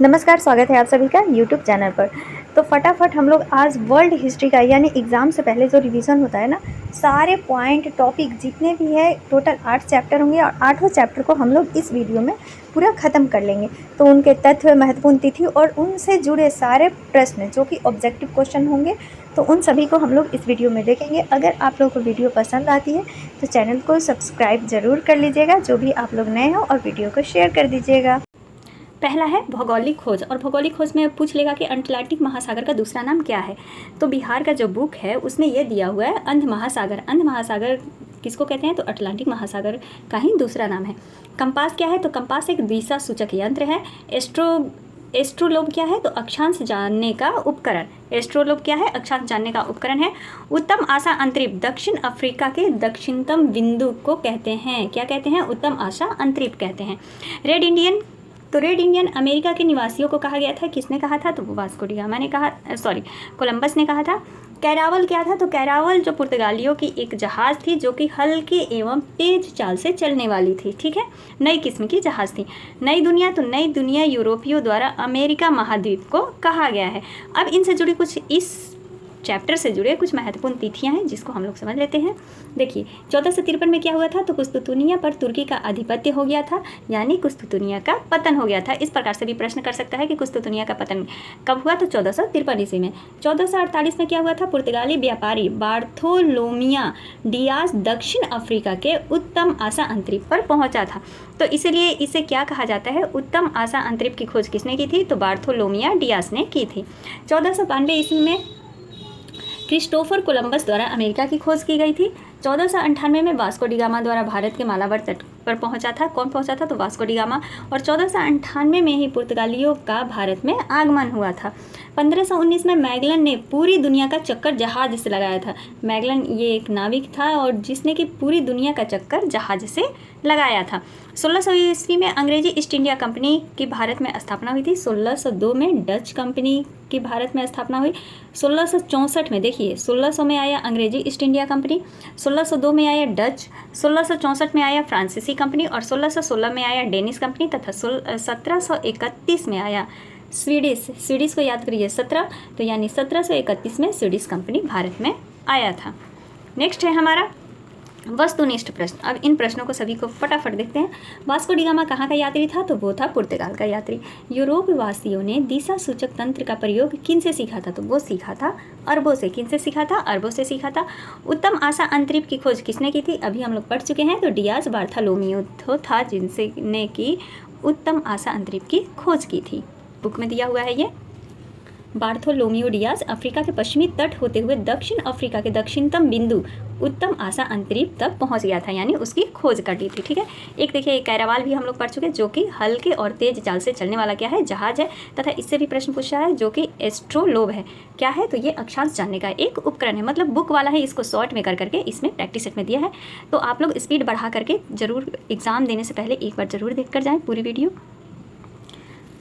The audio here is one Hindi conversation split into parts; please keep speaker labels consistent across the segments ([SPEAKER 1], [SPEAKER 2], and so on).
[SPEAKER 1] नमस्कार, स्वागत है आप सभी का यूट्यूब चैनल पर। तो फटाफट हम लोग आज वर्ल्ड हिस्ट्री का यानी एग्ज़ाम से पहले जो रिवीजन होता है ना, सारे पॉइंट टॉपिक जितने भी है टोटल 8 चैप्टर होंगे और 8वें चैप्टर को हम लोग इस वीडियो में पूरा ख़त्म कर लेंगे। तो उनके तथ्य, महत्वपूर्ण तिथि और उनसे जुड़े सारे प्रश्न जो कि ऑब्जेक्टिव क्वेश्चन होंगे, तो उन सभी को हम लोग इस वीडियो में देखेंगे। अगर आप लोगों को वीडियो पसंद आती है तो चैनल को सब्सक्राइब ज़रूर कर लीजिएगा, जो भी आप लोग नए हो, और वीडियो को शेयर कर दीजिएगा।
[SPEAKER 2] पहला है भौगोलिक खोज, और भौगोलिक खोज में पूछ लेगा कि अटलांटिक महासागर का दूसरा नाम क्या है। तो बिहार का जो बुक है उसमें ये दिया हुआ है अंध महासागर। अंध महासागर किसको कहते हैं? तो अटलांटिक महासागर का ही दूसरा नाम है। कंपास क्या है? तो कंपास एक दिशा सूचक यंत्र है। एस्ट्रोलोब क्या है? तो अक्षांश जानने का उपकरण। एस्ट्रोलोब क्या है? अक्षांश जानने का उपकरण है। उत्तम आशा अंतरिप दक्षिण अफ्रीका के दक्षिणतम बिंदु को कहते हैं। क्या कहते हैं? उत्तम आशा अंतरिप कहते हैं। रेड इंडियन, तो रेड इंडियन अमेरिका के निवासियों को कहा गया था। किसने कहा था? तो वो वास्को डी गामा ने कहा, कोलंबस ने कहा था। कैरावल क्या था? तो कैरावल जो पुर्तगालियों की एक जहाज़ थी जो कि हल्के एवं तेज चाल से चलने वाली थी। ठीक है, नई किस्म की जहाज़ थी। नई दुनिया, तो नई दुनिया यूरोपियों द्वारा अमेरिका महाद्वीप को कहा गया है। अब इनसे जुड़ी कुछ इस चैप्टर से जुड़े कुछ महत्वपूर्ण तिथियां हैं जिसको हम लोग समझ लेते हैं। देखिए, 1453 में क्या हुआ था? तो कुस्तुतुनिया पर तुर्की का आधिपत्य हो गया था, यानी कुस्तुतुनिया का पतन हो गया था। इस प्रकार से भी प्रश्न कर सकता है कि कुस्तुतुनिया का पतन कब हुआ? तो 1453 ईस्वी में। 1448 में क्या हुआ था? पुर्तगाली व्यापारी बार्थोलोमिया डियाज दक्षिण अफ्रीका के उत्तम आशा अंतरिप पर पहुंचा था। तो इसीलिए इसे क्या कहा जाता है? उत्तम आशा अंतरिप की खोज किसने की थी? तो बार्थोलोमिया डियाज ने की थी। 1492 ईस्वी में क्रिस्टोफर कोलंबस द्वारा अमेरिका की खोज की गई थी। 1498 में वास्को डी गामा द्वारा भारत के मालाबार तट पर पहुंचा था। कौन पहुंचा था? तो वास्को डी गामा। और 1498 में ही पुर्तगालियों का भारत में आगमन हुआ था। 1519 में मैगलन ने पूरी दुनिया का चक्कर जहाज से लगाया था। मैगलन ये एक नाविक था और जिसने कि पूरी दुनिया का चक्कर जहाज से लगाया था। 1600 ईस्वी में अंग्रेजी ईस्ट इंडिया कंपनी की भारत में स्थापना हुई थी। 1602 में डच कंपनी की भारत में स्थापना हुई। 1664 में, देखिए, 1600 में आया अंग्रेजी ईस्ट इंडिया कंपनी, 1602 में आया डच, 1664 में आया फ्रांसीसी कंपनी और 1616 में आया डेनिश कंपनी तथा 1731 में आया स्वीडिश को याद करिए 17, तो यानी 1731 में स्वीडिश कंपनी भारत में आया था। नेक्स्ट है हमारा वस्तुनिष्ठ प्रश्न। अब इन प्रश्नों को सभी को फटाफट देखते हैं। वास्को डी गामा कहाँ का यात्री था? तो वो था पुर्तगाल का यात्री। यूरोप वासियों ने दिशा सूचक तंत्र का प्रयोग किन से सीखा था? तो वो सीखा था अरबों से। किन से सीखा था? अरबों से सीखा था। उत्तम आशा अंतरिप की खोज किसने की थी? अभी हम लोग पढ़ चुके हैं। तो डियाज बार्थोलोमियो था जिनसे ने की उत्तम आशा अंतरिप की खोज की थी। बुक में दिया हुआ है ये। बार्थोलोमियो डियाज अफ्रीका के पश्चिमी तट होते हुए दक्षिण अफ्रीका के दक्षिणतम बिंदु उत्तम आशा अंतरिप तक पहुंच गया था, यानी उसकी खोज कर ली थी। ठीक है, एक देखिए कैरावाल भी हम लोग पढ़ चुके, जो कि हल्के और तेज चाल से चलने वाला क्या है? जहाज है। तथा इससे भी प्रश्न पूछा है जो कि एस्ट्रोलोब है। क्या है? तो ये अक्षांश जानने का एक उपकरण है। मतलब बुक वाला है, इसको शॉर्ट में कर करके इसमें प्रैक्टिस सेट में दिया है। तो आप लोग स्पीड बढ़ा करके जरूर एग्जाम देने से पहले एक बार जरूर देख कर जाएँ पूरी वीडियो।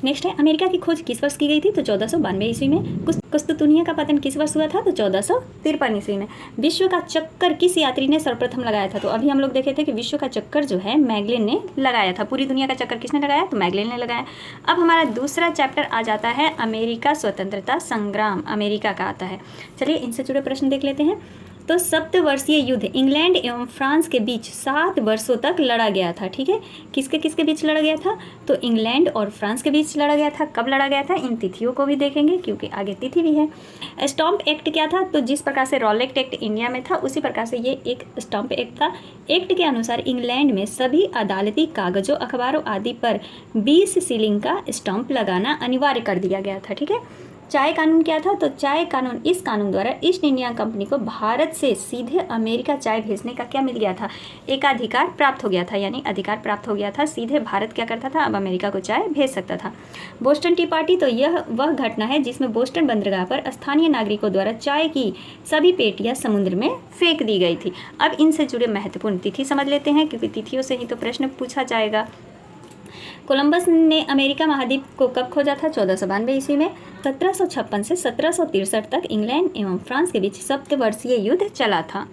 [SPEAKER 2] नेक्स्ट है अमेरिका की खोज किस वर्ष की गई थी? तो 1492 ईस्वी में। कुस्तुतुनिया का पतन किस वर्ष हुआ था? तो 1453 ईस्वी में। विश्व का चक्कर किस यात्री ने सर्वप्रथम लगाया था? तो अभी हम लोग देखे थे कि विश्व का चक्कर जो है मैगलन ने लगाया था। पूरी दुनिया का चक्कर किसने लगाया? तो मैगलन ने लगाया। अब हमारा दूसरा चैप्टर आ जाता है अमेरिका स्वतंत्रता संग्राम, अमेरिका का आता है। चलिए इनसे जुड़े प्रश्न देख लेते हैं। तो सप्तवर्षीय युद्ध इंग्लैंड एवं फ्रांस के बीच 7 वर्षों तक लड़ा गया था। ठीक है, किसके किसके बीच लड़ा गया था? तो इंग्लैंड और फ्रांस के बीच लड़ा गया था। कब लड़ा गया था? इन तिथियों को भी देखेंगे क्योंकि आगे तिथि भी है। स्टॉम्प एक्ट क्या था? तो जिस प्रकार से रॉलेट एक्ट इंडिया में था उसी प्रकार से ये एक स्टॉम्प एक्ट था। एक्ट के अनुसार इंग्लैंड में सभी अदालती कागजों, अखबारों आदि पर 20 शिलिंग का स्टॉम्प लगाना अनिवार्य कर दिया गया था। ठीक है, चाय कानून क्या था? तो चाय कानून, इस कानून द्वारा ईस्ट इंडिया कंपनी को भारत से सीधे अमेरिका चाय भेजने का क्या मिल गया था? एकाधिकार प्राप्त हो गया था, यानी अधिकार प्राप्त हो गया था। सीधे भारत क्या करता था? अब अमेरिका को चाय भेज सकता था। बोस्टन टी पार्टी, तो यह वह घटना है जिसमें बोस्टन बंदरगाह पर स्थानीय नागरिकों द्वारा चाय की सभी पेटियां समुद्र में फेंक दी गई थी। अब इनसे जुड़े महत्वपूर्ण तिथि समझ लेते हैं क्योंकि तिथियों से ही तो प्रश्न पूछा जाएगा। कोलंबस ने अमेरिका महाद्वीप को कब खोजा था? 1492 ईस्वी में। 1756 से 1763 तक इंग्लैंड एवं फ्रांस के बीच सप्तवर्षीय युद्ध चला था।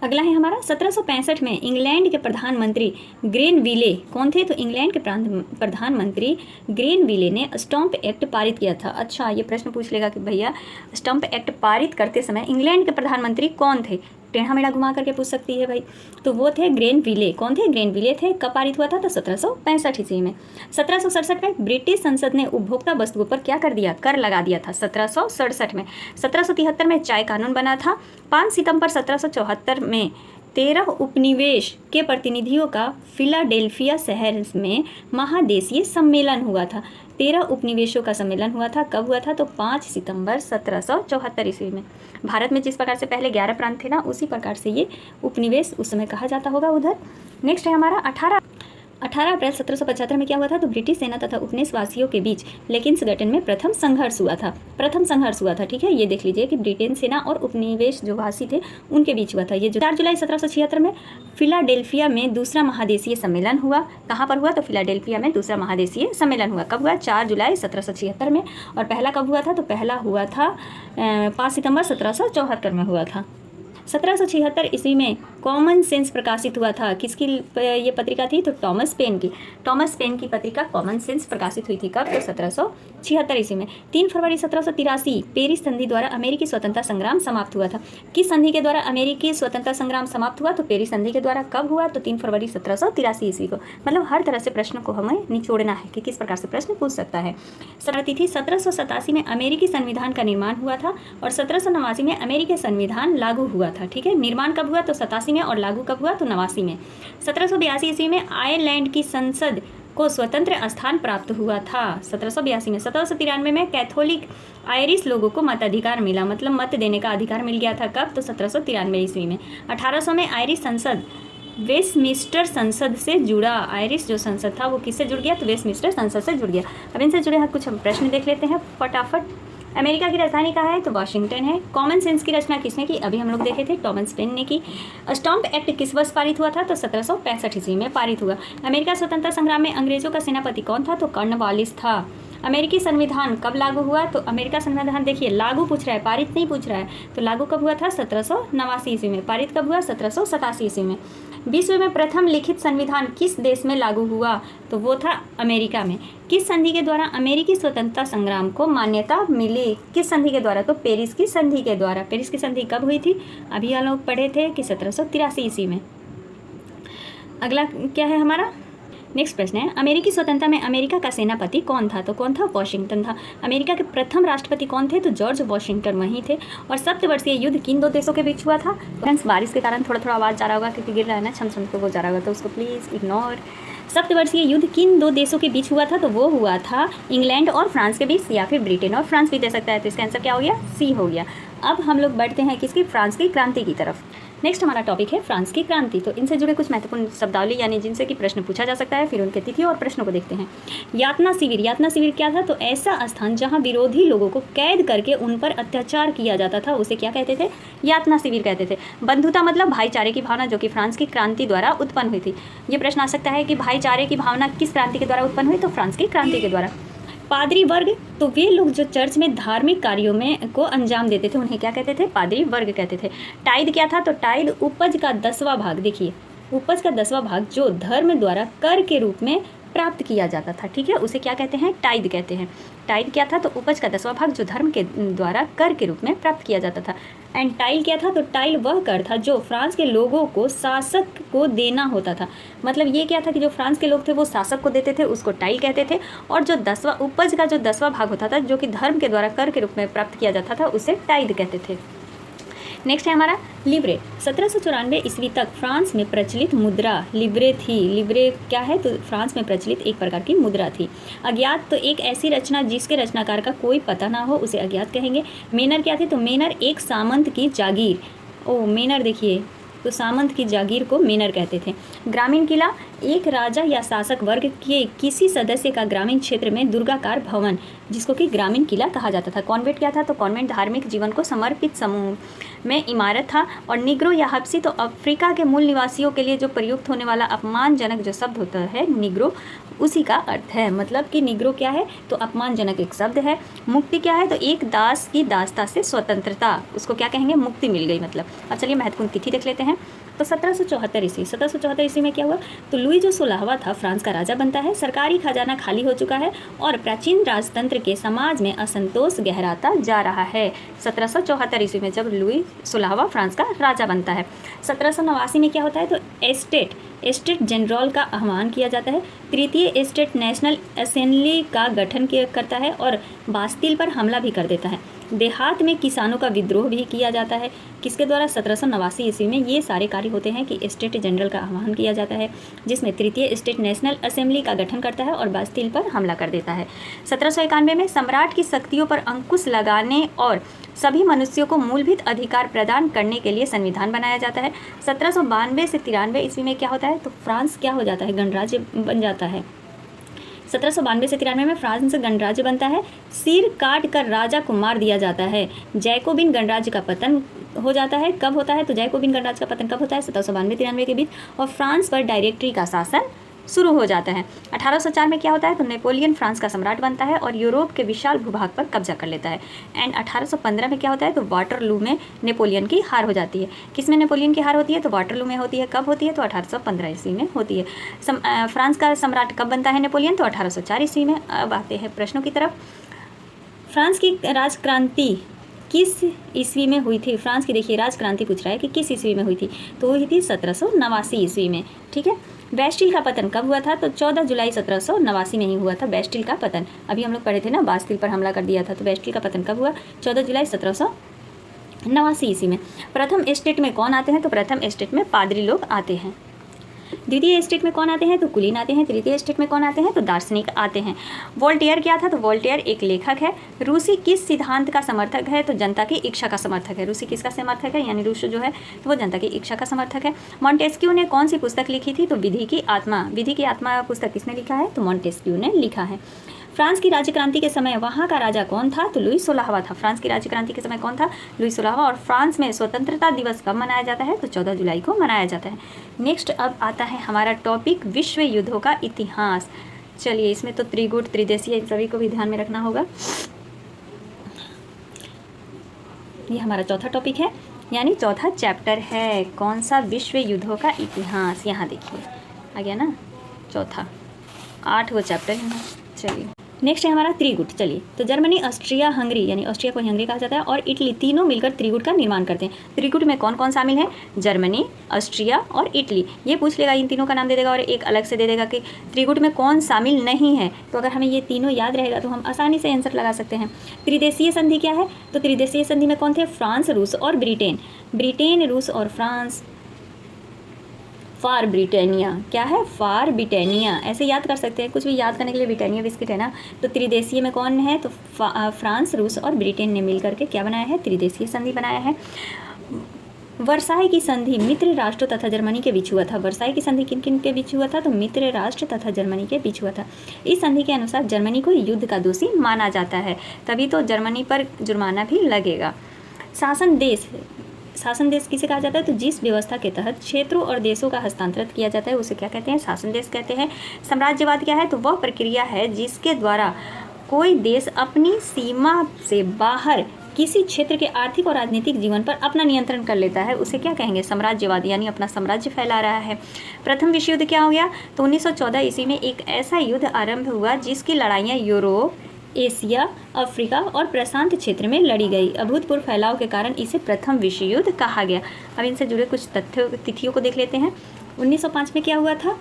[SPEAKER 2] अगला है हमारा 1765 में इंग्लैंड के प्रधानमंत्री ग्रेनविले कौन थे? तो इंग्लैंड के प्रधानमंत्री ग्रेनविले ने स्टम्प एक्ट पारित किया था। अच्छा, ये प्रश्न पूछ लेगा कि भैया स्टम्प एक्ट पारित करते समय इंग्लैंड के प्रधानमंत्री कौन थे? टेढ़ा मेढ़ा घुमा करके पूछ सकती है भाई। तो वो थे ग्रेनविले। कौन थे? ग्रेनविले थे। कब पारित हुआ था? तो 1765 ईस्वी में। 1767 में ब्रिटिश संसद ने उपभोक्ता वस्तुओं पर क्या कर दिया? कर लगा दिया था 1767 में। 1773 में चाय कानून बना था। 5 सितंबर 1774 में 13 उपनिवेश के प्रतिनिधियों का फिलाडेल्फिया शहर में महादेशीय सम्मेलन हुआ था। 13 उपनिवेशों का सम्मेलन हुआ था। कब हुआ था? तो 5 सितंबर 1774 ईस्वी में। भारत में जिस प्रकार से पहले 11 प्रांत थे ना, उसी प्रकार से ये उपनिवेश उस समय कहा जाता होगा उधर। नेक्स्ट है हमारा 18 अप्रैल 1775 में क्या हुआ था? तो ब्रिटिश सेना तथा उपनिवेशवासियों के बीच लेकिन्स गठन में प्रथम संघर्ष हुआ था। ठीक है, ये देख लीजिए कि ब्रिटेन सेना और उपनिवेश जो वासी थे उनके बीच हुआ था। ये जो 4 जुलाई 1776 में फिलाडेल्फिया में दूसरा महादेशीय सम्मेलन हुआ। कहाँ पर हुआ? तो फिलाडेल्फिया में दूसरा महादेशीय सम्मेलन हुआ। कब हुआ? 4 जुलाई 1776 में। और पहला कब हुआ था? तो पहला हुआ था 5 सितंबर 1774 में हुआ था। 1776 ईस्वी में कॉमन सेंस प्रकाशित हुआ था। किसकी ये पत्रिका थी? तो टॉमस पेन की पत्रिका कॉमन सेंस प्रकाशित हुई थी। कब? तो 1776 ईस्वी में। 3 फरवरी 1783 पेरिस संधि द्वारा अमेरिकी स्वतंत्रता संग्राम समाप्त हुआ था। किस संधि के द्वारा अमेरिकी स्वतंत्रता संग्राम समाप्त हुआ? तो पेरिस संधि के द्वारा। कब हुआ? तो 3 फरवरी 1783 ईस्वी को। मतलब हर तरह से प्रश्न को हमें निचोड़ना है कि किस प्रकार से प्रश्न पूछ सकता है। तिथि 1787 में अमेरिकी संविधान का निर्माण हुआ था और 1789 में अमेरिकी संविधान लागू हुआ था। ठीक है, निर्माण कब हुआ? तो 87 में। और लागू कब हुआ? तो 89 में। 1782 ईस्वी में आयरलैंड की संसद को स्वतंत्र स्थान प्राप्त हुआ था। 1782 में। 1793 में कैथोलिक आयरिश लोगों को मताधिकार मिला, मतलब मत देने का अधिकार मिल गया था। कब? तो 1793 ईस्वी में। 1800 में आयरिश संसद वेस्टमिंस्टर संसद से जुड़ा। आयरिश जो संसद था वो किससे जुड़ गया? तो वेस्टमिंस्टर संसद से जुड़ गया। अब इनसे जुड़े कुछ हम प्रश्न देख लेते हैं फटाफट। अमेरिका की राजधानी कहाँ है? तो वाशिंगटन है। कॉमन सेंस की रचना किसने की? अभी हम लोग देखे थे, टॉमस पेन ने की। स्टम्प एक्ट किस वर्ष पारित हुआ था? तो 1765 ईस्वी में पारित हुआ। अमेरिका स्वतंत्रता संग्राम में अंग्रेजों का सेनापति कौन था? तो कॉर्नवालिस था। अमेरिकी संविधान कब लागू हुआ? तो अमेरिका संविधान देखिए लागू पूछ रहा है, पारित नहीं पूछ रहा है। तो लागू कब हुआ था? 1789 ईस्वी में। पारित कब हुआ? 1787 ईस्वी में। विश्व में प्रथम लिखित संविधान किस देश में लागू हुआ? तो वो था अमेरिका में। किस संधि के द्वारा अमेरिकी स्वतंत्रता संग्राम को मान्यता मिली? किस संधि के द्वारा? तो पेरिस की संधि के द्वारा। पेरिस की संधि कब हुई थी? अभी हम लोग पढ़े थे कि 1783 ईस्वी में। अगला क्या है हमारा? नेक्स्ट प्रश्न है, अमेरिकी स्वतंत्रता में अमेरिका का सेनापति कौन था? तो कौन था? वॉशिंगटन था। अमेरिका के प्रथम राष्ट्रपति कौन थे? तो जॉर्ज वॉशिंगटन वहीं थे। और सप्तवर्षीय युद्ध किन 2 देशों के बीच हुआ था? फ्रेंड्स, बारिश के कारण थोड़ा थोड़ा आवाज़ जा रहा होगा क्योंकि गिर रहा है ना, छम को वो जा रहा होगा, तो उसको प्लीज़ इग्नोर। सप्तवर्षीय युद्ध किन 2 देशों के बीच हुआ था? तो वो हुआ था इंग्लैंड और फ्रांस के बीच, या फिर ब्रिटेन और फ्रांस भी दे सकता है। तो इसका आंसर क्या हो गया? सी हो गया। अब हम लोग बढ़ते हैं किसकी? फ्रांस की क्रांति की तरफ। नेक्स्ट हमारा टॉपिक है फ्रांस की क्रांति। तो इनसे जुड़े कुछ महत्वपूर्ण शब्दावली यानी जिनसे कि प्रश्न पूछा जा सकता है, फिर उनके तिथि और प्रश्नों को देखते हैं। यातना शिविर। यातना शिविर क्या था? तो ऐसा स्थान जहां विरोधी लोगों को कैद करके उन पर अत्याचार किया जाता था, उसे क्या कहते थे? यातना शिविर कहते थे। बंधुता मतलब भाईचारे की भावना, जो कि फ्रांस की क्रांति द्वारा उत्पन्न हुई थी। ये प्रश्न आ सकता है कि भाईचारे की भावना किस क्रांति के द्वारा उत्पन्न हुई? तो फ्रांस की क्रांति के द्वारा। पादरी वर्ग, तो वे लोग जो चर्च में धार्मिक कार्यों में को अंजाम देते थे उन्हें क्या कहते थे? पादरी वर्ग कहते थे। टाइद क्या था? तो टाइद उपज का 10वां भाग। देखिए, उपज का 10वां भाग जो धर्म द्वारा कर के रूप में प्राप्त किया जाता था, ठीक है, उसे क्या कहते हैं? टाइद कहते हैं। टाइद क्या था? तो उपज का 10वां भाग जो धर्म के द्वारा कर के रूप में प्राप्त किया जाता था। एंड टाइल क्या था? तो टाइल वह कर था जो फ्रांस के लोगों को शासक को देना होता था। मतलब ये क्या था कि जो फ्रांस के लोग थे वो शासक को देते थे, उसको टाइल कहते थे। और जो 10वां उपज का जो 10वां भाग होता था जो कि धर्म के द्वारा कर के रूप में प्राप्त किया जाता था, उसे टाइल कहते थे। नेक्स्ट है हमारा लिब्रे। 1794 ईस्वी तक फ्रांस में प्रचलित मुद्रा लिब्रे थी। लिब्रे क्या है? तो फ्रांस में प्रचलित एक प्रकार की मुद्रा थी। अज्ञात, तो एक ऐसी रचना जिसके रचनाकार का कोई पता ना हो उसे अज्ञात कहेंगे। मेनर क्या थे? तो मेनर एक सामंत की जागीर। ओ मेनर देखिए, तो सामंत की जागीर को मेनर कहते थे। ग्रामीण किला, एक राजा या शासक वर्ग के किसी सदस्य का ग्रामीण क्षेत्र में दुर्गाकार भवन, जिसको कि ग्रामीण किला कहा जाता था। कॉन्वेंट क्या था? तो कॉन्वेंट धार्मिक जीवन को समर्पित समूह में इमारत था। और निग्रो या हब्सी, तो अफ्रीका के मूल निवासियों के लिए जो प्रयुक्त होने वाला अपमानजनक जो शब्द होता है निग्रो, उसी का अर्थ है। मतलब कि निग्रो क्या है? तो अपमानजनक एक शब्द है। मुक्ति क्या है? तो एक दास की दासता से स्वतंत्रता, उसको क्या कहेंगे? मुक्ति मिल गई मतलब। अब चलिए महत्वपूर्ण तिथि देख लेते हैं। तो 1774 ईस्वी में क्या हुआ, तो लुई जो 16वां था फ्रांस का राजा बनता है। सरकारी खजाना खाली हो चुका है और प्राचीन राजतंत्र के समाज में असंतोष गहराता जा रहा है। 1774 ईस्वी में जब लुई 16वां फ्रांस का राजा बनता है। 1789 में क्या होता है, तो एस्टेट जनरल का आह्वान किया जाता है। तृतीय एस्टेट नेशनल असेंबली का गठन करता है और बास्तिल पर हमला भी कर देता है। देहात में किसानों का विद्रोह भी किया जाता है। किसके द्वारा, 1789 ईस्वी में ये सारे कार्य होते हैं कि एस्टेट जनरल का आह्वान किया जाता है, जिसमें तृतीय स्टेट नेशनल असेंबली का गठन करता है और बास्तिल पर हमला कर देता है। 1791 में सम्राट की शक्तियों पर अंकुश लगाने और सभी मनुष्यों को मूलभूत अधिकार प्रदान करने के लिए संविधान बनाया जाता है। 1792 से 93 ईस्वी में क्या होता है, तो फ्रांस क्या हो जाता है, गणराज्य बन जाता है। 1792 से 93 में फ्रांस गणराज्य बनता है। सिर काट कर राजा को मार दिया जाता है। जैकोबिन गणराज्य का पतन हो जाता है। कब होता है, तो जैकोबिन गणराज्य का पतन कब होता है, 1792-93 के बीच, और फ्रांस पर डायरेक्टरी का शासन शुरू हो जाता है। 1804 में क्या होता है, तो नेपोलियन फ्रांस का सम्राट बनता है और यूरोप के विशाल भूभाग पर कब्जा कर लेता है। एंड 1815 में क्या होता है, तो वाटरलू में नेपोलियन की हार हो जाती है। किस में नेपोलियन की हार होती है, तो वाटरलू में होती है। कब होती है, तो 1815 ईस्वी में होती है। फ्रांस का सम्राट कब बनता है नेपोलियन, तो 1804 ईस्वी में। अब आते हैं प्रश्नों की तरफ। फ्रांस की राजक्रांति किस ईस्वी में हुई थी, फ्रांस की देखिए राजक्रांति पूछ रहा है कि किस ईस्वी में हुई थी, तो हुई थी 1789 ईस्वी में। ठीक है। बेस्टिल का पतन कब हुआ था, तो 14 जुलाई 1789 में ही हुआ था बेस्टिल का पतन। अभी हम लोग पढ़े थे ना, बास्तिल पर हमला कर दिया था, तो बेस्टिल का पतन कब हुआ, 14 जुलाई 1789 ईस्वी में। प्रथम एस्टेट में कौन आते हैं, तो प्रथम एस्टेट में पादरी लोग आते हैं। द्वितीय स्टेट में कौन आते हैं, तो कुलीन आते हैं। तृतीय स्टेट में कौन आते हैं, तो दार्शनिक आते हैं। वोल्टेयर क्या था, तो वोल्टेयर एक लेखक है। रूसी किस सिद्धांत का समर्थक है, तो जनता की इच्छा का समर्थक है। रूसी किसका समर्थक है, यानी रूस जो है तो वो जनता की इच्छा का समर्थक है। मॉन्टेस्क्यू ने कौन सी पुस्तक लिखी थी, तो विधि की आत्मा। विधि की आत्मा पुस्तक किसने लिखा है, तो मॉन्टेस्क्यू ने लिखा है। फ्रांस की राज्य क्रांति के समय वहाँ का राजा कौन था, तो लुई 16वां था। फ्रांस की राज्य क्रांति के समय कौन था, लुई 16वां। और फ्रांस में स्वतंत्रता दिवस कब मनाया जाता है, तो 14 जुलाई को मनाया जाता है। नेक्स्ट अब आता है हमारा टॉपिक विश्व युद्धों का इतिहास। चलिए, इसमें तो त्रिगुट, त्रिदेशीय, इन सभी को भी ध्यान में रखना होगा। ये हमारा चौथा टॉपिक है, यानी चौथा चैप्टर है। कौन सा, विश्व युद्धों का इतिहास। यहाँ देखिए आ गया ना, चौथा, 8वां चैप्टर है। चलिए नेक्स्ट है हमारा त्रिगुट। चलिए, तो जर्मनी, ऑस्ट्रिया, हंगरी, यानी ऑस्ट्रिया को हंगरी कहा जाता है, और इटली, तीनों मिलकर त्रिगुट का निर्माण करते हैं। त्रिगुट में कौन कौन शामिल है, जर्मनी, ऑस्ट्रिया और इटली। ये पूछ लेगा, इन तीनों का नाम दे देगा और एक अलग से दे देगा कि त्रिगुट में कौन शामिल नहीं है। तो अगर हमें ये तीनों याद रहेगा तो हम आसानी से आंसर लगा सकते हैं। त्रिदेशीय संधि क्या है, तो त्रिदेशीय संधि में कौन थे, फ्रांस, रूस और ब्रिटेन। ब्रिटेन, रूस और फ्रांस फॉर ब्रिटानिया। क्या है, फॉर ब्रिटानिया। ऐसे याद कर सकते हैं, कुछ भी याद करने के लिए ब्रिटानिया बिस्किट है ना। तो त्रिदेशीय में कौन है, तो फ्रांस, रूस और ब्रिटेन ने मिल करके क्या बनाया है, त्रिदेशीय संधि बनाया है। वर्साई की संधि मित्र राष्ट्रों तथा जर्मनी के बीच हुआ था। वर्साई की संधि किन किन के बीच हुआ था, तो मित्र राष्ट्र तथा जर्मनी के बीच हुआ था। इस संधि के अनुसार जर्मनी को युद्ध का दोषी माना जाता है, तभी तो जर्मनी पर जुर्माना भी लगेगा। शासन देश किसे कहा जाता है, तो जिस व्यवस्था के तहत क्षेत्रों और देशों का हस्तांतरित किया जाता है उसे क्या कहते हैं, शासन देश कहते हैं। साम्राज्यवाद क्या है, तो वह प्रक्रिया है जिसके द्वारा कोई देश अपनी सीमा से बाहर किसी क्षेत्र के आर्थिक और राजनीतिक जीवन पर अपना नियंत्रण कर लेता है, उसे क्या कहेंगे, साम्राज्यवाद, यानी अपना साम्राज्य फैला रहा है। प्रथम विश्व युद्ध क्या हो गया, तो 1914 ईस्वी में एक ऐसा युद्ध आरंभ हुआ जिसकी लड़ाइयाँ यूरोप, एशिया, अफ्रीका और प्रशांत क्षेत्र में लड़ी गई। अभूतपूर्व फैलाव के कारण इसे प्रथम विश्व युद्ध कहा गया। अब इनसे जुड़े कुछ तिथियों को देख लेते हैं। 1905 में क्या हुआ था,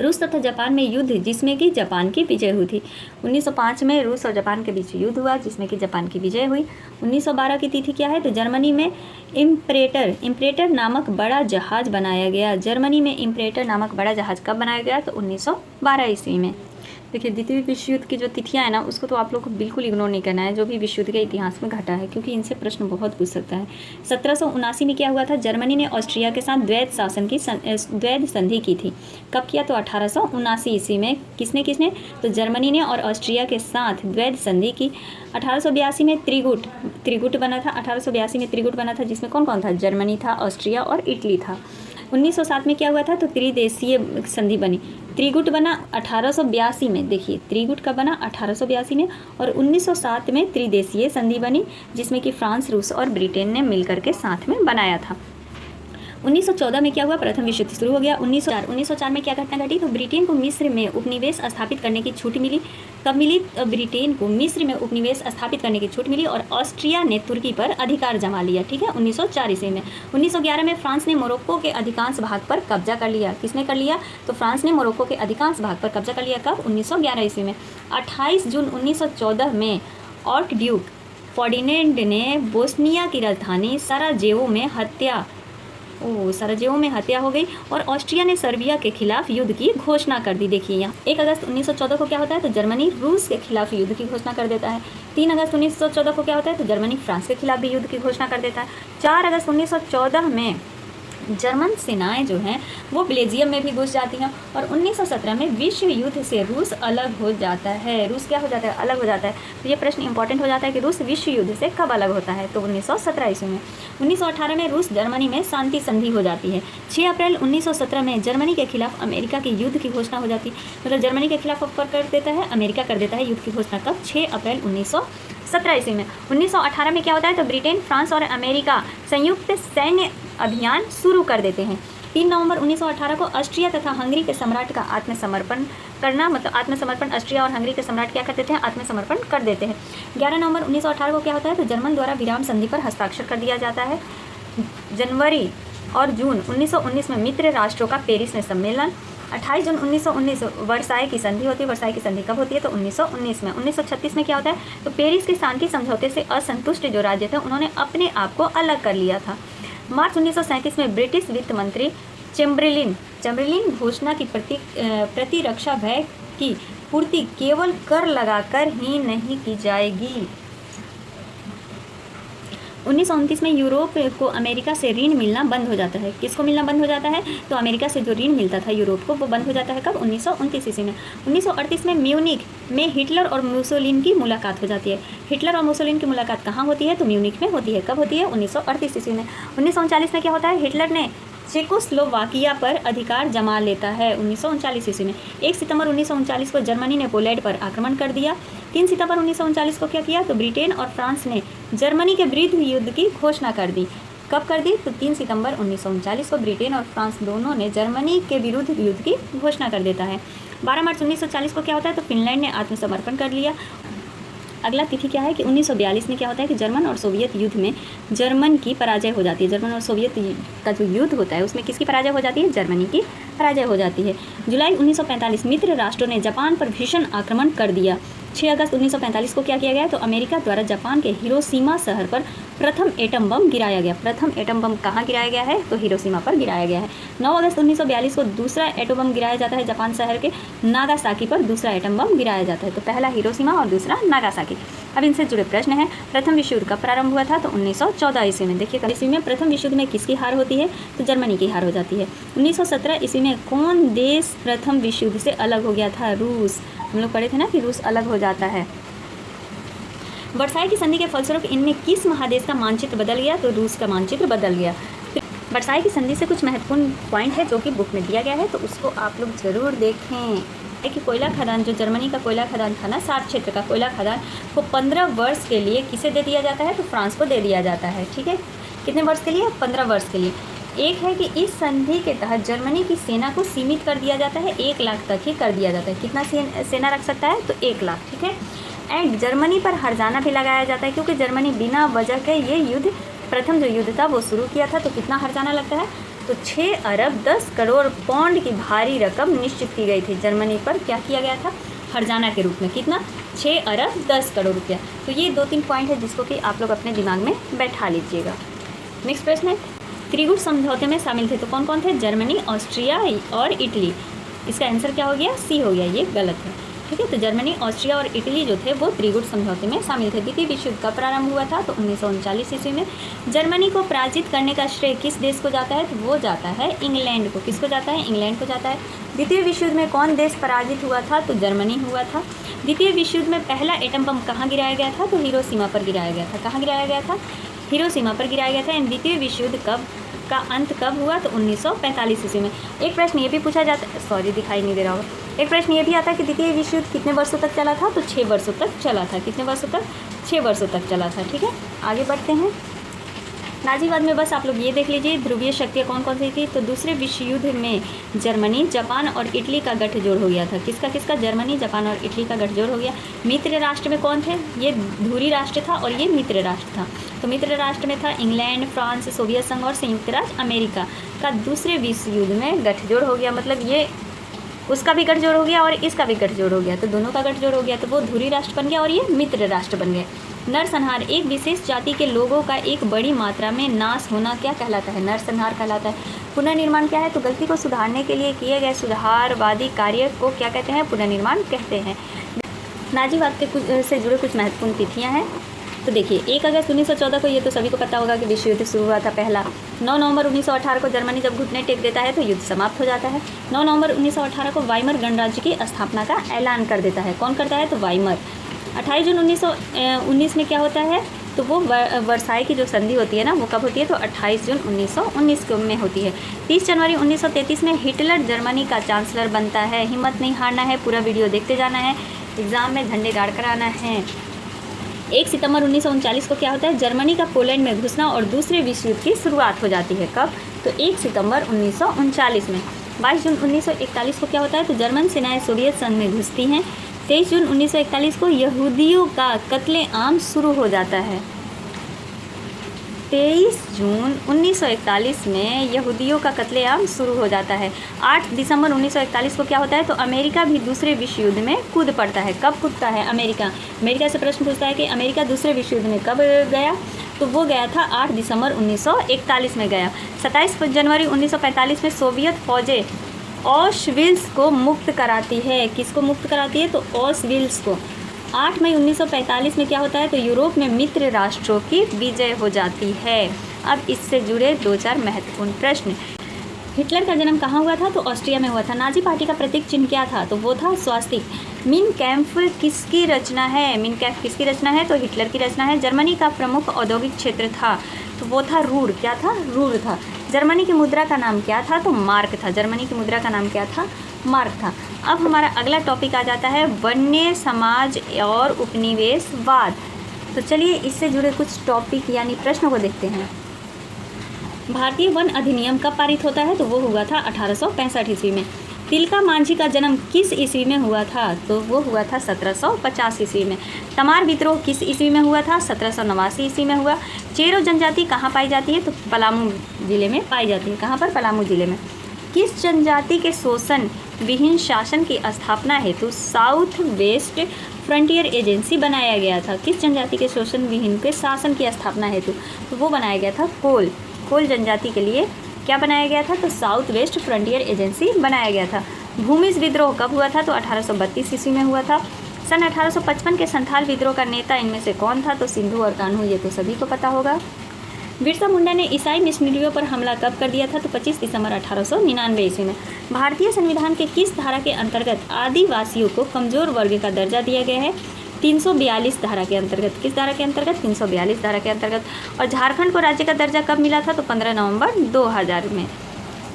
[SPEAKER 2] रूस तथा जापान में युद्ध जिसमें कि जापान की विजय हुई थी। 1905 में रूस और जापान के बीच युद्ध हुआ जिसमें कि जापान की विजय हुई। 1912 की तिथि क्या है, तो जर्मनी में इम्परेटर नामक बड़ा जहाज बनाया गया। जर्मनी में इम्परेटर नामक बड़ा जहाज कब बनाया गया, तो 1912 ईस्वी में। देखिए, द्वितीय विश्व युद्ध की जो तिथियां हैं ना, उसको तो आप लोग को बिल्कुल इग्नोर नहीं करना है, जो भी विश्व युद्ध के इतिहास में घटा है, क्योंकि इनसे प्रश्न बहुत पूछ सकता है। 1779 में क्या हुआ था, जर्मनी ने ऑस्ट्रिया के साथ द्वैध संधि की थी। कब किया, तो 1879 ईस्वी में। किसने तो जर्मनी ने और ऑस्ट्रिया के साथ द्वैध संधि की। 1882 में त्रिगुट बना था। 1882 में त्रिगुट बना था, जिसमें कौन कौन था, जर्मनी था, ऑस्ट्रिया और इटली था। 1907 में क्या हुआ था, तो त्रिदेशीय संधि बनी। त्रिगुट बना 1882 में। देखिए, त्रिगुट का बना 1882 में, और 1907 में त्रिदेशीय संधि बनी, जिसमें कि फ्रांस, रूस और ब्रिटेन ने मिलकर के साथ में बनाया था। 1914 में क्या हुआ, प्रथम विश्व युद्ध शुरू हो गया। 1904 में क्या घटना घटी, तो ब्रिटेन को मिस्र में उपनिवेश स्थापित करने की छूट मिली। कब मिली, ब्रिटेन को मिस्र में उपनिवेश स्थापित करने की छूट मिली और ऑस्ट्रिया ने तुर्की पर अधिकार जमा लिया, ठीक है, 1904 ईस्वी में। 1911 में फ्रांस ने मोरक्को के अधिकांश भाग पर कब्जा कर लिया। किसने कर लिया, तो फ्रांस ने मोरक्को के अधिकांश भाग पर कब्जा कर लिया। कब, 1911 ईस्वी में। 28 जून 1914 में आर्क ड्यूक फर्डिनेंड ने बोस्निया की राजधानी सराजेवो में हत्या हो गई और ऑस्ट्रिया ने सर्बिया के खिलाफ युद्ध की घोषणा कर दी। देखिए यहाँ 1 अगस्त 1914 को क्या होता है, तो जर्मनी रूस के खिलाफ युद्ध की घोषणा कर देता है। 3 अगस्त 1914 को क्या होता है, तो जर्मनी फ्रांस के खिलाफ भी युद्ध की घोषणा कर देता है। 4 अगस्त 1914 में जर्मन सेनाएं जो हैं वो बेल्जियम में भी घुस जाती हैं और 1917 में विश्व युद्ध से रूस अलग हो जाता है। रूस क्या हो जाता है, अलग हो जाता है। तो ये प्रश्न इंपॉर्टेंट हो जाता है कि रूस विश्व युद्ध से कब अलग होता है, तो 1917 ईस्वी में। 1918 में रूस जर्मनी में शांति संधि हो जाती है। 6 अप्रैल 1917 में जर्मनी के खिलाफ अमेरिका के युद्ध की घोषणा हो जाती है। मतलब जर्मनी के खिलाफ कब कर देता है, अमेरिका कर देता है युद्ध की घोषणा। कब, 6 अप्रैल 1917 ईस्वी में। 1918 में क्या होता है, तो ब्रिटेन, फ्रांस और अमेरिका संयुक्त सैन्य अभियान शुरू कर देते हैं। 3 नवंबर 1918 को ऑस्ट्रिया तथा हंगरी के सम्राट का आत्मसमर्पण करना, मतलब आत्मसमर्पण, ऑस्ट्रिया और हंगरी के सम्राट क्या कर देते हैं, आत्मसमर्पण कर देते हैं। 11 नवंबर 1918 को क्या होता है, तो जर्मन द्वारा विराम संधि पर हस्ताक्षर कर दिया जाता है। जनवरी और जून 1919 में मित्र राष्ट्रों का पेरिस में सम्मेलन। 28 जून 1919 वर्साई की संधि होती है। वर्साई की संधि कब होती है, तो 1919 में। 1936 में क्या होता है, तो पेरिस के शांति समझौते से असंतुष्ट जो राज्य थे उन्होंने अपने आप को अलग कर लिया था। मार्च 1937 में ब्रिटिश वित्त मंत्री चैम्बरलिन घोषणा की प्रतिरक्षा व्यय की पूर्ति केवल कर लगाकर ही नहीं की जाएगी। 1929 में यूरोप को अमेरिका से ऋण मिलना बंद हो जाता है। किसको मिलना बंद हो जाता है, तो अमेरिका से जो ऋण मिलता था यूरोप को वो बंद हो जाता है। कब, 1929 ईस्वी में। 1938 में म्यूनिख में हिटलर और मुसोलिनी की मुलाकात हो जाती है। हिटलर और मुसोलिनी की मुलाकात कहाँ होती है, तो म्यूनिख में होती है। कब होती है, 1938 ईस्वी में। 1939 में क्या होता है, हिटलर ने चेकोस्लोवाकिया पर अधिकार जमा लेता है 1939 ईस्वी में। 1 सितंबर 1939 को जर्मनी ने पोलैंड पर आक्रमण कर दिया। 3 सितंबर 1939 को क्या किया, तो ब्रिटेन और फ्रांस ने जर्मनी के विरुद्ध युद्ध की घोषणा कर दी। कब कर दी, तो 3 सितंबर 1939 को ब्रिटेन और फ्रांस दोनों ने जर्मनी के विरुद्ध युद्ध की घोषणा कर देता है। 12 मार्च 1940 को क्या होता है, तो फिनलैंड ने आत्मसमर्पण कर लिया। अगला तिथि क्या है कि 1942 में क्या होता है कि जर्मन और सोवियत युद्ध में जर्मन की पराजय हो जाती है। जर्मन और सोवियत का जो युद्ध होता है उसमें किसकी पराजय हो जाती है, जर्मनी की पराजय हो जाती है। जुलाई 1945 मित्र राष्ट्रों ने जापान पर भीषण आक्रमण कर दिया। 6 अगस्त 1945 को क्या किया गया, तो अमेरिका द्वारा जापान के हिरोशिमा शहर पर प्रथम एटम बम गिराया गया। प्रथम एटम बम कहाँ गिराया गया है, तो हिरोशिमा पर गिराया गया है। 9 अगस्त 1942 को दूसरा एटम बम गिराया जाता है। जापान शहर के नागासाकी पर दूसरा एटम बम गिराया जाता है। तो पहला हिरोशिमा और दूसरा नागासाकी। अब इनसे जुड़े प्रश्न हैं। प्रथम विश्व युद्ध कब प्रारंभ हुआ था, तो 1914 ईस्वी में। देखिए ईस्वी में प्रथम विश्व युद्ध में किसकी हार होती है, तो जर्मनी की हार हो जाती है। 1917 ईस्वी में कौन देश प्रथम विश्व युद्ध से अलग हो गया था, रूस। हम लोग पढ़े थे ना कि रूस अलग हो जाता है। वर्साई की संधि के फलस्वरूप इनमें किस महादेश का मानचित्र बदल गया, तो रूस का मानचित्र बदल गया। वर्साई की संधि से कुछ महत्वपूर्ण पॉइंट है जो कि बुक में दिया गया है, तो उसको आप लोग जरूर देखें। कि कोयला खदान, जो जर्मनी का कोयला खदान था ना, सार्क क्षेत्र का कोयला खदान, वो 15 वर्ष के लिए किसे दे दिया जाता है, तो फ्रांस को दे दिया जाता है। ठीक है, कितने वर्ष के लिए, 15 वर्ष के लिए। एक है कि इस संधि के तहत जर्मनी की सेना को सीमित कर दिया जाता है, 1 लाख तक ही कर दिया जाता है। कितना सेना रख सकता है, तो 1 लाख। ठीक है, एंड जर्मनी पर हर्जाना भी लगाया जाता है, क्योंकि जर्मनी बिना वजह के ये युद्ध, प्रथम जो युद्ध था वो शुरू किया था। तो कितना हर्जाना लगता है, तो 6 अरब 10 करोड़ पाउंड की भारी रकम निश्चित की गई थी जर्मनी पर। क्या किया गया था, हर्जाना के रूप में। कितना, 6 अरब 10 करोड़ रुपया। तो ये 2-3 पॉइंट है जिसको कि आप लोग अपने दिमाग में बैठा लीजिएगा। नेक्स्ट प्रश्न है, त्रिगुट समझौते में शामिल थे तो कौन कौन थे, जर्मनी, ऑस्ट्रिया और इटली। इसका आंसर क्या हो गया, सी हो गया, ये गलत है। ठीक है, तो जर्मनी, ऑस्ट्रिया और इटली जो थे वो त्रिगुट समझौते में शामिल थे। द्वितीय विश्व युद्ध कब प्रारंभ हुआ था, तो 1939 ईस्वी में। जर्मनी को पराजित करने का श्रेय किस देश को जाता है, तो वो जाता है इंग्लैंड को। किसको जाता है, इंग्लैंड को जाता है। द्वितीय विश्व युद्ध में कौन देश पराजित हुआ था, तो जर्मनी हुआ था। द्वितीय विश्व युद्ध में पहला एटम बम कहाँ गिराया गया था, तो हिरोशिमा पर गिराया गया था। कहाँ गिराया गया था, हिरोशिमा पर गिराया गया था। एंड द्वितीय विश्व युद्ध का अंत कब हुआ, तो 1945 ईस्वी में। एक प्रश्न ये भी पूछा जाता है, सॉरी दिखाई नहीं दे रहा होगा, एक प्रश्न ये भी आता है कि द्वितीय विश्व युद्ध कितने वर्षों तक चला था, तो 6 वर्षों तक चला था। कितने वर्षों तक, 6 वर्षों तक चला था। ठीक है, आगे बढ़ते हैं। नाजीवाद में बस आप लोग ये देख लीजिए ध्रुवीय शक्तियाँ कौन कौन सी थी। तो दूसरे विश्व युद्ध में जर्मनी, जापान और इटली का गठजोड़ हो गया था। किसका किसका? जर्मनी, जापान और इटली का गठजोड़ हो गया। मित्र राष्ट्र में कौन थे? ये धुरी राष्ट्र था और ये मित्र राष्ट्र था। तो मित्र राष्ट्र में था इंग्लैंड, फ्रांस, सोवियत संघ और संयुक्त राज्य अमेरिका का दूसरे विश्व युद्ध में गठजोड़ हो गया। मतलब ये उसका भी गठजोड़ हो गया और इसका भी गठजोड़ हो गया, तो दोनों का गठजोड़ हो गया, तो वो धुरी राष्ट्र बन गया और ये मित्र राष्ट्र बन गए। नरसंहार, एक विशेष जाति के लोगों का एक बड़ी मात्रा में नाश होना क्या कहलाता है? नरसंहार कहलाता है। पुनर्निर्माण क्या है? तो गलती को सुधारने के लिए किए गए सुधारवादी कार्य को क्या कहते हैं? पुनर्निर्माण कहते हैं। नाजीवाद के कुछ से जुड़े कुछ महत्वपूर्ण तिथियाँ हैं। तो देखिए 1 अगस्त 1914 को, ये तो सभी को पता होगा कि विश्व युद्ध शुरू हुआ था पहला। 9 नवंबर 1918 को जर्मनी जब घुटने टेक देता है तो युद्ध समाप्त हो जाता है। 9 नवंबर 1918 को वाइमर गणराज्य की स्थापना का ऐलान कर देता है। कौन करता है? तो वाइमर। 28 जून 1919 में क्या होता है? तो वो वर्साई की जो संधि होती है ना, वो कब होती है? तो 28 जून 1919 में होती है। 30 जनवरी 1933 में हिटलर जर्मनी का चांसलर बनता है। हिम्मत नहीं हारना है, पूरा वीडियो देखते जाना है, एग्ज़ाम में झंडे गाड़ कर आना है। 1 सितंबर 1939 को क्या होता है? जर्मनी का पोलैंड में घुसना और दूसरे विश्व युद्ध की शुरुआत हो जाती है। कब? तो 1 सितंबर 1939 में। 22 जून 1941 को क्या होता है? तो जर्मन सेनाएं सोवियत संघ में घुसती हैं। 23 जून 1941 को यहूदियों का कत्लेआम शुरू हो जाता है। 23 जून 1941 में यहूदियों का कत्लेआम शुरू हो जाता है। 8 दिसंबर 1941 को क्या होता है? तो अमेरिका भी दूसरे विश्व युद्ध में कूद पड़ता है। कब कूदता है अमेरिका? अमेरिका से प्रश्न पूछता है कि अमेरिका दूसरे विश्व युद्ध में कब गया? तो वो गया था 8 दिसंबर 1941 में गया। 27 जनवरी 1945 में सोवियत फौजें ऑशविल्स को मुक्त कराती है। किसको मुक्त कराती है? तो ऑशविल्स को। 8 मई 1945 में क्या होता है? तो यूरोप में मित्र राष्ट्रों की विजय हो जाती है। अब इससे जुड़े 2-4 महत्वपूर्ण प्रश्न। हिटलर का जन्म कहाँ हुआ था? तो ऑस्ट्रिया में हुआ था। नाजी पार्टी का प्रतीक चिन्ह क्या था? तो वो था स्वास्तिक। मिन कैम्प किसकी रचना है? मिन कैम्प किसकी रचना है? तो हिटलर की रचना है। जर्मनी का प्रमुख औद्योगिक क्षेत्र था, तो वो था रूर। क्या था? रूर था। जर्मनी की मुद्रा का नाम क्या था? तो मार्क था। जर्मनी की मुद्रा का नाम क्या था? मार्क था। अब हमारा अगला टॉपिक आ जाता है वन्य समाज और उपनिवेशवाद। तो चलिए इससे जुड़े कुछ टॉपिक यानी प्रश्नों को देखते हैं। भारतीय वन अधिनियम कब पारित होता है? तो वो हुआ था 1865 ईस्वी में। तिलका मांझी का जन्म किस ईस्वी में हुआ था? तो वो हुआ था 1750 ईस्वी में। तमार विद्रोह किस ईस्वी में हुआ था? 1789 ईस्वी में हुआ। चेरो जनजाति कहाँ पाई जाती है? तो पलामू जिले में पाई जाती है। कहाँ पर? पलामू जिले में। किस जनजाति के शोषण विहीन शासन की स्थापना हेतु साउथ वेस्ट फ्रंटियर एजेंसी बनाया गया था? किस जनजाति के शोषण विहीन के शासन की स्थापना हेतु? तो वो बनाया गया था कोल जनजाति के लिए क्या बनाया गया था? तो साउथ वेस्ट फ्रंटियर एजेंसी बनाया गया था। भूमिज विद्रोह कब हुआ था? तो 1832 ईस्वी में हुआ था। सन 1855 के संथाल विद्रोह का नेता इनमें से कौन था? तो सिंधु और कान्हू, ये तो सभी को पता होगा। बिरसा मुंडा ने ईसाई मिशनरियों पर हमला कब कर दिया था? तो 25 दिसंबर 1899 ईस्वी में। भारतीय संविधान के किस धारा के अंतर्गत आदिवासियों को कमजोर वर्ग का दर्जा दिया गया है? 342 धारा के अंतर्गत। किस धारा के अंतर्गत? 342 धारा के अंतर्गत। और झारखंड को राज्य का दर्जा कब मिला था? तो 15 नवंबर 2000 में।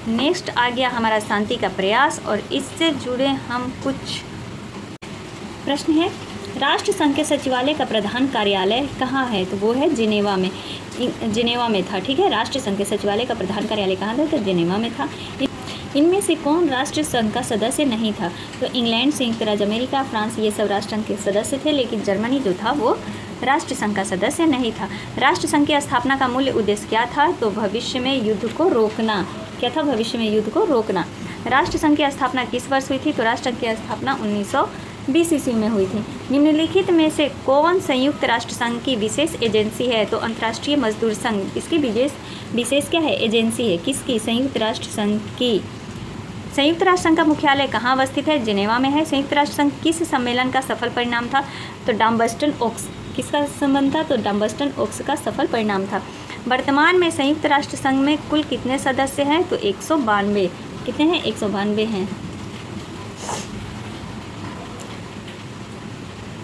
[SPEAKER 2] नेक्स्ट आ गया हमारा शांति का प्रयास, और इससे जुड़े हम कुछ प्रश्न हैं। राष्ट्र संघ के सचिवालय का प्रधान कार्यालय कहाँ है? तो वो है जिनेवा में। जिनेवा में था, ठीक है। राष्ट्र संघ के सचिवालय का प्रधान कार्यालय कहाँ था? तो जिनेवा में था। इनमें से कौन राष्ट्र संघ का सदस्य नहीं था? तो इंग्लैंड, संयुक्त राज्य अमेरिका, फ्रांस, ये सब राष्ट्र संघ के सदस्य थे, लेकिन जर्मनी जो था वो राष्ट्र संघ का सदस्य नहीं था। राष्ट्र संघ की स्थापना का मूल उद्देश्य क्या था? तो भविष्य में युद्ध को रोकना। क्या था? भविष्य में युद्ध को रोकना। राष्ट्र संघ की स्थापना किस वर्ष हुई थी? तो राष्ट्र संघ की स्थापना 1920 ईस्वी में हुई थी। निम्नलिखित में से कौन संयुक्त राष्ट्र संघ की विशेष एजेंसी है? तो अंतर्राष्ट्रीय मजदूर संघ इसकी विशेष क्या है? एजेंसी है। किसकी? संयुक्त राष्ट्र संघ की। संयुक्त राष्ट्र संघ का मुख्यालय कहाँ अवस्थित है? जिनेवा में है। संयुक्त राष्ट्र संघ किस सम्मेलन का सफल परिणाम था? तो डाम्बस्टन ओक्स। किसका संबंध था? तो डाम्बस्टन ओक्स का सफल परिणाम था। वर्तमान में संयुक्त राष्ट्र संघ में कुल कितने सदस्य हैं? तो 192। कितने हैं? 192 हैं।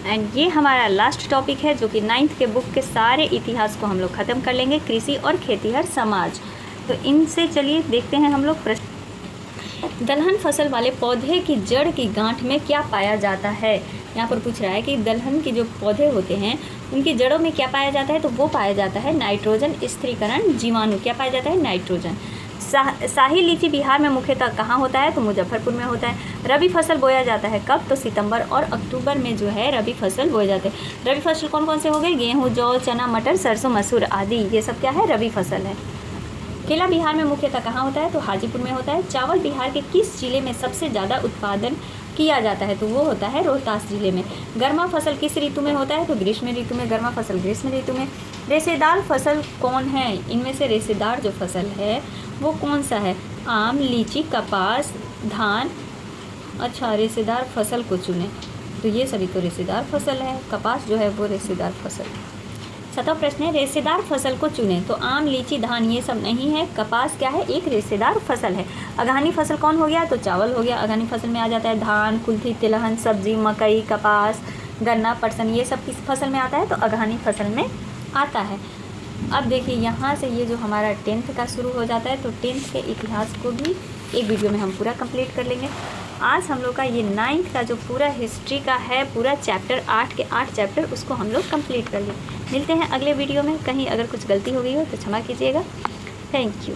[SPEAKER 2] एंड ये हमारा लास्ट टॉपिक है, जो कि 9th के बुक के सारे इतिहास को हम लोग ख़त्म कर लेंगे, कृषि और खेतीहर समाज। तो इनसे चलिए देखते हैं हम लोग प्रश्न। दलहन फसल वाले पौधे की जड़ की गांठ में क्या पाया जाता है? यहाँ पर पूछ रहा है कि दलहन के जो पौधे होते हैं उनकी जड़ों में क्या पाया जाता है, तो वो पाया जाता है नाइट्रोजन स्थिरीकरण जीवाणु। क्या पाया जाता है, नाइट्रोजन। शाही लीची बिहार में मुख्यतः कहाँ होता है, तो मुजफ्फरपुर में होता है। रबी फसल बोया जाता है कब, तो सितंबर और अक्टूबर में जो है रबी फसल बोए जाते हैं। रबी फसल कौन कौन से हो गए, गेहूँ, जौ, चना, मटर, सरसों, मसूर आदि, ये सब क्या है, रबी फसल है। केला बिहार में मुख्यतः कहाँ होता है, तो हाजीपुर में होता है। चावल बिहार के किस जिले में सबसे ज़्यादा उत्पादन किया जाता है, तो वो होता है रोहतास जिले में। गर्मा फसल किस ऋतु में होता है, तो ग्रीष्म ऋतु में। गर्मा फसल ग्रीष्म ऋतु में। रेशेदार फसल कौन है, इनमें से रेशेदार जो फसल है वो कौन सा है, आम, लीची, कपास, धान। अच्छा, रेशेदार फसल को चुने, तो ये सभी तो रेशेदार फसल है। कपास जो है वो रेशेदार फसल। 7वां प्रश्न है, रेशेदार फसल को चुने, तो आम, लीची, धान ये सब नहीं है। कपास क्या है, एक रेशेदार फसल है। अगहनी फसल कौन हो गया, तो चावल हो गया। अगहनी फसल में आ जाता है धान, कुल्थी, तिलहन, सब्जी, मकई, कपास, गन्ना, पटसन, ये सब किस फसल में आता है, तो अगहनी फसल में आता है। अब देखिए यहाँ से ये जो हमारा 10th का शुरू हो जाता है, तो 10th के इतिहास को भी एक वीडियो में हम पूरा कंप्लीट कर लेंगे। आज हम लोग का ये 9th का जो पूरा हिस्ट्री का है, पूरा चैप्टर 8 के 8 चैप्टर, उसको हम लोग कंप्लीट कर लेंगे। मिलते हैं अगले वीडियो में। कहीं अगर कुछ गलती हो गई हो तो क्षमा कीजिएगा। Thank you.